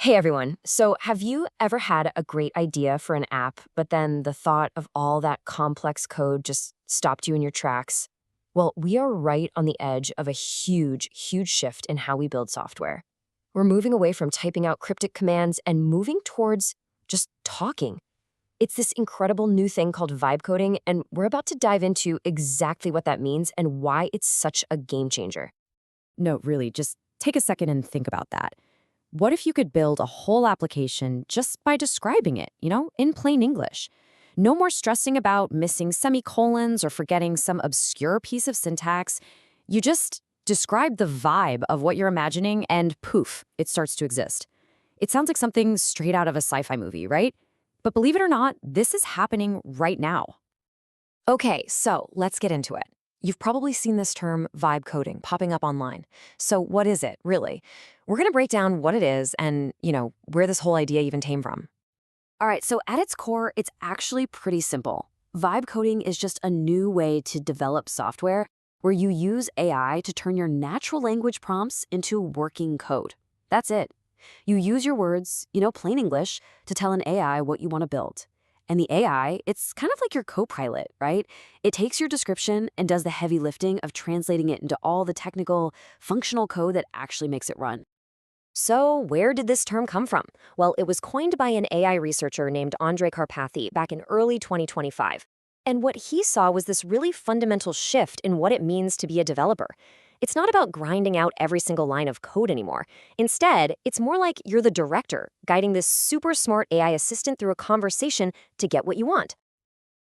Hey everyone. So, have you ever had a great idea for an app, but then the thought of all that complex code just stopped you in your tracks? Well, we are right on the edge of a huge shift in how we build software. We're moving away from typing out cryptic commands and moving towards just talking. It's this incredible new thing called vibe coding, and we're about to dive into exactly what that means and why it's such a game changer. No, really, just take a second and think about that. What if you could build a whole application just by describing it, in plain English? No more stressing about missing semicolons or forgetting some obscure piece of syntax. You just describe the vibe of what you're imagining and poof, it starts to exist. It sounds like something straight out of a sci-fi movie, right? But believe it or not, this is happening right now. Okay, so let's get into it. You've probably seen this term vibe coding popping up online. So what is it, really? We're going to break down what it is and, where this whole idea even came from. All right, so at its core, it's actually pretty simple. Vibe coding is just a new way to develop software where you use AI to turn your natural language prompts into working code. That's it. You use your words, plain English, to tell an AI what you want to build. And the AI, it's kind of like your co-pilot, right? It takes your description and does the heavy lifting of translating it into all the technical, functional code that actually makes it run. So where did this term come from? Well, it was coined by an AI researcher named Andre Karpathy back in early 2025. And what he saw was this really fundamental shift in what it means to be a developer. It's not about grinding out every single line of code anymore. Instead, it's more like you're the director, guiding this super smart AI assistant through a conversation to get what you want.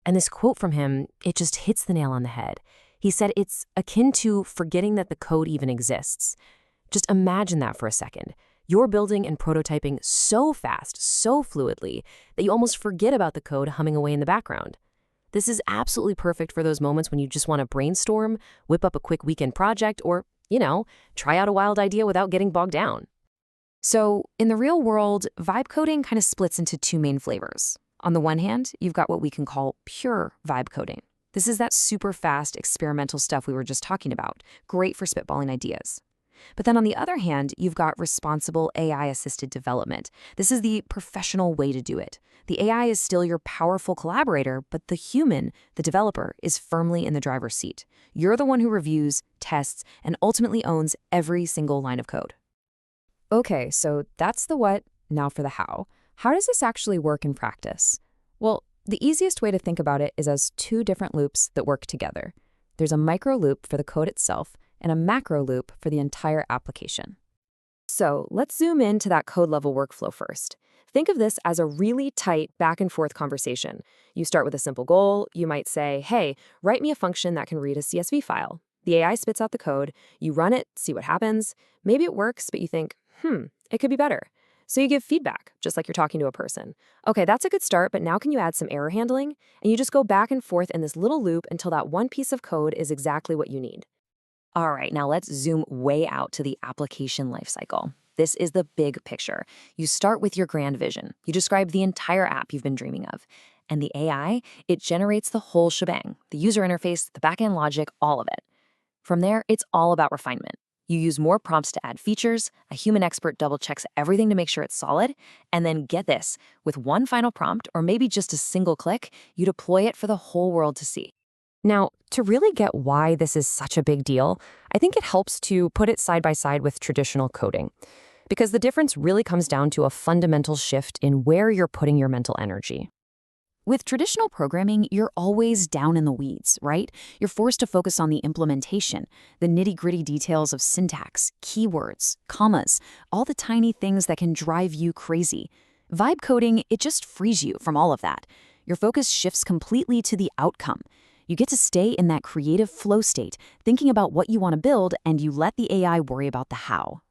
And this quote from him, it just hits the nail on the head. He said it's akin to forgetting that the code even exists. Just imagine that for a second. You're building and prototyping so fast, so fluidly, that you almost forget about the code humming away in the background. This is absolutely perfect for those moments when you just want to brainstorm, whip up a quick weekend project, or, try out a wild idea without getting bogged down. So, in the real world, vibe coding kind of splits into two main flavors. On the one hand, you've got what we can call pure vibe coding. This is that super fast experimental stuff we were just talking about, great for spitballing ideas. But then on the other hand, you've got responsible AI-assisted development. This is the professional way to do it. The AI is still your powerful collaborator, but the human, the developer, is firmly in the driver's seat. You're the one who reviews, tests, and ultimately owns every single line of code. Okay, so that's the what, now for the how. How does this actually work in practice? Well, the easiest way to think about it is as two different loops that work together. There's a micro loop for the code itself, and a macro loop for the entire application. So let's zoom into that code-level workflow first. Think of this as a really tight back-and-forth conversation. You start with a simple goal. You might say, hey, write me a function that can read a CSV file. The AI spits out the code. You run it, see what happens. Maybe it works, but you think, it could be better. So you give feedback, just like you're talking to a person. Okay, that's a good start, but now can you add some error handling? And you just go back and forth in this little loop until that one piece of code is exactly what you need. All right, now let's zoom way out to the application lifecycle. This is the big picture. You start with your grand vision. You describe the entire app you've been dreaming of. And the AI, it generates the whole shebang, the user interface, the backend logic, all of it. From there, it's all about refinement. You use more prompts to add features, a human expert double-checks everything to make sure it's solid, and then get this, with one final prompt, or maybe just a single click, you deploy it for the whole world to see. Now, to really get why this is such a big deal, I think it helps to put it side by side with traditional coding, because the difference really comes down to a fundamental shift in where you're putting your mental energy. With traditional programming, you're always down in the weeds, right? You're forced to focus on the implementation, the nitty-gritty details of syntax, keywords, commas, all the tiny things that can drive you crazy. Vibe coding, it just frees you from all of that. Your focus shifts completely to the outcome. You get to stay in that creative flow state, thinking about what you want to build, and you let the AI worry about the how.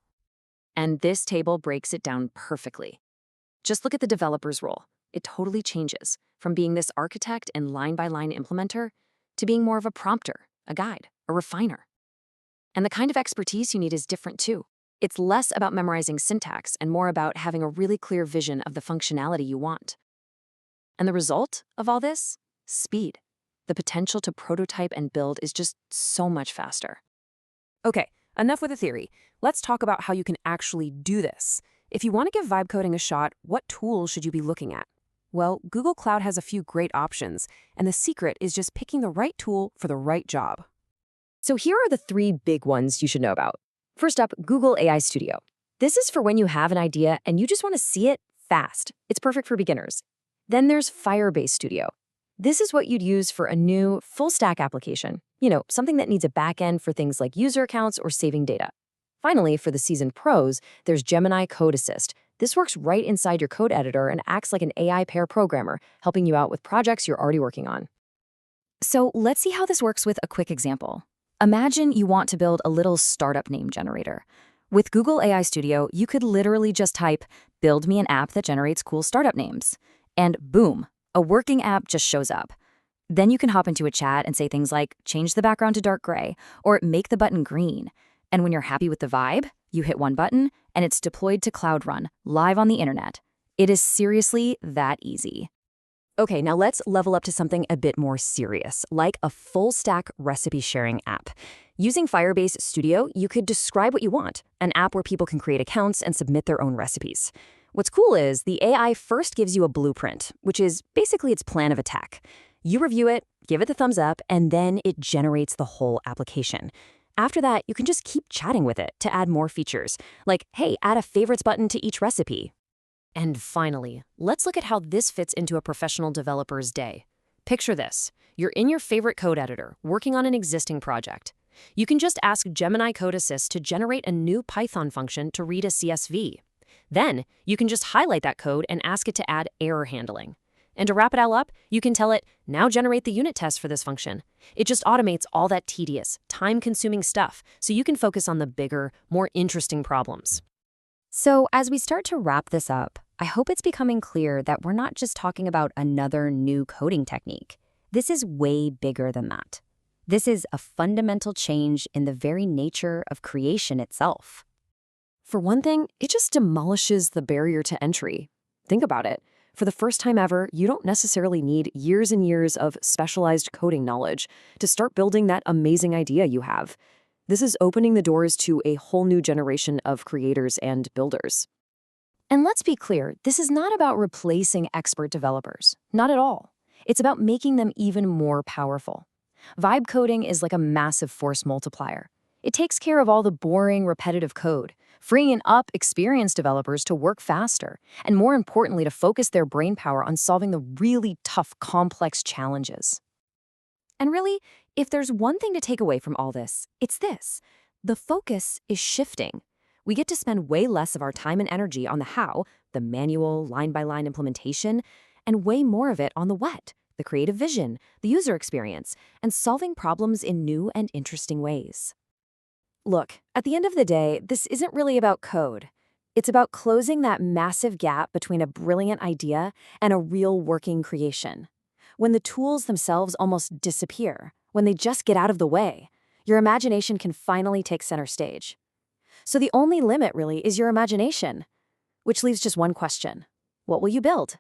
And this table breaks it down perfectly. Just look at the developer's role. It totally changes from being this architect and line-by-line implementer to being more of a prompter, a guide, a refiner. And the kind of expertise you need is different too. It's less about memorizing syntax and more about having a really clear vision of the functionality you want. And the result of all this? Speed. The potential to prototype and build is just so much faster. Okay, enough with the theory. Let's talk about how you can actually do this. If you want to give vibe coding a shot, what tools should you be looking at? Well, Google Cloud has a few great options, and the secret is just picking the right tool for the right job. So here are the 3 big ones you should know about. First up, Google AI Studio. This is for when you have an idea and you just want to see it fast. It's perfect for beginners. Then there's Firebase Studio. This is what you'd use for a new full-stack application. Something that needs a backend for things like user accounts or saving data. Finally, for the seasoned pros, there's Gemini Code Assist. This works right inside your code editor and acts like an AI pair programmer, helping you out with projects you're already working on. So let's see how this works with a quick example. Imagine you want to build a little startup name generator. With Google AI Studio, you could literally just type, "Build me an app that generates cool startup names." And boom, a working app just shows up. Then you can hop into a chat and say things like, "Change the background to dark gray," or "Make the button green." And when you're happy with the vibe, you hit one button and it's deployed to Cloud Run, live on the internet. It is seriously that easy. Okay, now let's level up to something a bit more serious, like a full-stack recipe sharing app. Using Firebase Studio, you could describe what you want, an app where people can create accounts and submit their own recipes. What's cool is the AI first gives you a blueprint, which is basically its plan of attack. You review it, give it the thumbs up, and then it generates the whole application. After that, you can just keep chatting with it to add more features, like, hey, add a favorites button to each recipe. And finally, let's look at how this fits into a professional developer's day. Picture this. You're in your favorite code editor, working on an existing project. You can just ask Gemini Code Assist to generate a new Python function to read a CSV. Then, you can just highlight that code and ask it to add error handling. And to wrap it all up, you can tell it, now generate the unit test for this function. It just automates all that tedious, time-consuming stuff so you can focus on the bigger, more interesting problems. So as we start to wrap this up, I hope it's becoming clear that we're not just talking about another new coding technique. This is way bigger than that. This is a fundamental change in the very nature of creation itself. For one thing, it just demolishes the barrier to entry. Think about it. For the first time ever, you don't necessarily need years and years of specialized coding knowledge to start building that amazing idea you have. This is opening the doors to a whole new generation of creators and builders. And let's be clear, this is not about replacing expert developers. Not at all. It's about making them even more powerful. Vibe coding is like a massive force multiplier. It takes care of all the boring, repetitive code, freeing up experienced developers to work faster, and more importantly, to focus their brainpower on solving the really tough, complex challenges. And really, if there's one thing to take away from all this, it's this. The focus is shifting. We get to spend way less of our time and energy on the how, the manual, line-by-line implementation, and way more of it on the what, the creative vision, the user experience, and solving problems in new and interesting ways. Look, at the end of the day, this isn't really about code. It's about closing that massive gap between a brilliant idea and a real working creation. When the tools themselves almost disappear, when they just get out of the way, your imagination can finally take center stage. So the only limit really is your imagination, which leaves just one question. What will you build?